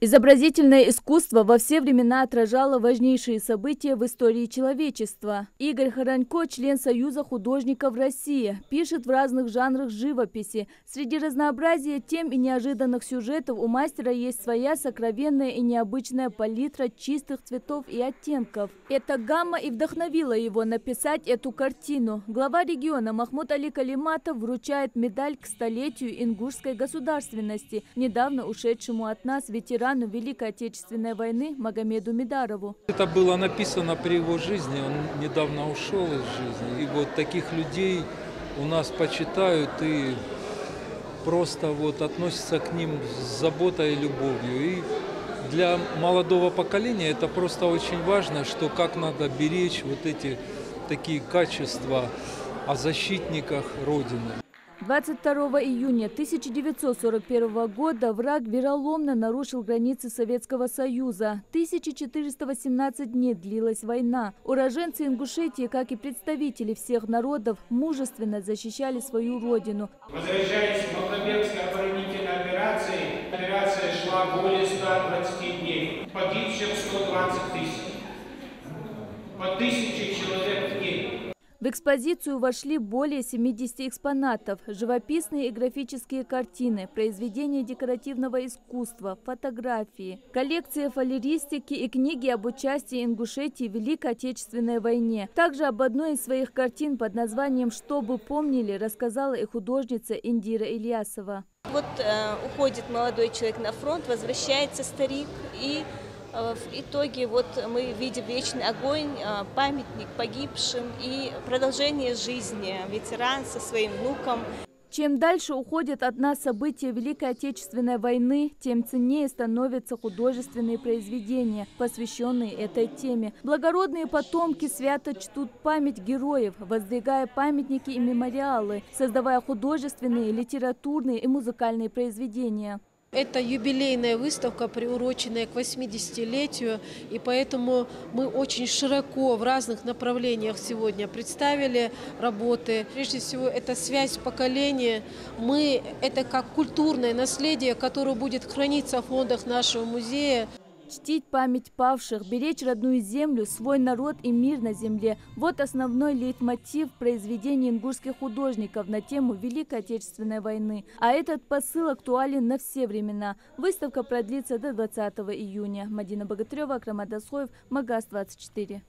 Изобразительное искусство во все времена отражало важнейшие события в истории человечества. Игорь Хоронько, член Союза художников России, пишет в разных жанрах живописи. Среди разнообразия тем и неожиданных сюжетов у мастера есть своя сокровенная и необычная палитра чистых цветов и оттенков. Эта гамма и вдохновила его написать эту картину. Глава региона Махмуд Али Калиматов вручает медаль к столетию ингушской государственности, недавно ушедшему от нас ветерану Великой Отечественной войны Магомеду Медарову. Это было написано при его жизни, он недавно ушел из жизни. И вот таких людей у нас почитают и просто вот относятся к ним с заботой и любовью. И для молодого поколения это просто очень важно, что как надо беречь вот эти такие качества о защитниках Родины. 22 июня 1941 года враг вероломно нарушил границы Советского Союза. 1418 дней длилась война. Уроженцы Ингушетии, как и представители всех народов, мужественно защищали свою родину. Возвращаясь к Малгобекской оборонительной операции, операция шла более 120 дней. Погибших 120 тысяч. По 1000 человек в день. В экспозицию вошли более 70 экспонатов, живописные и графические картины, произведения декоративного искусства, фотографии, коллекция фолеристики и книги об участии Ингушетии в Великой Отечественной войне. Также об одной из своих картин под названием «Чтобы помнили» рассказала и художница Индира Ильясова. Вот уходит молодой человек на фронт, возвращается старик, и в итоге вот мы видим вечный огонь, памятник погибшим и продолжение жизни, ветеран со своим внуком. Чем дальше уходят от нас события Великой Отечественной войны, тем ценнее становятся художественные произведения, посвященные этой теме. Благородные потомки свято чтут память героев, воздвигая памятники и мемориалы, создавая художественные, литературные и музыкальные произведения. Это юбилейная выставка, приуроченная к 80-летию, и поэтому мы очень широко в разных направлениях сегодня представили работы. Прежде всего, это связь поколения. Это как культурное наследие, которое будет храниться в фондах нашего музея. Чтить память павших, беречь родную землю, свой народ и мир на земле – вот основной лейтмотив произведений ингушских художников на тему Великой Отечественной войны. А этот посыл актуален на все времена. Выставка продлится до 20 июня. Мадина Богатырева, Акрам Адасхоев, Магаз 24.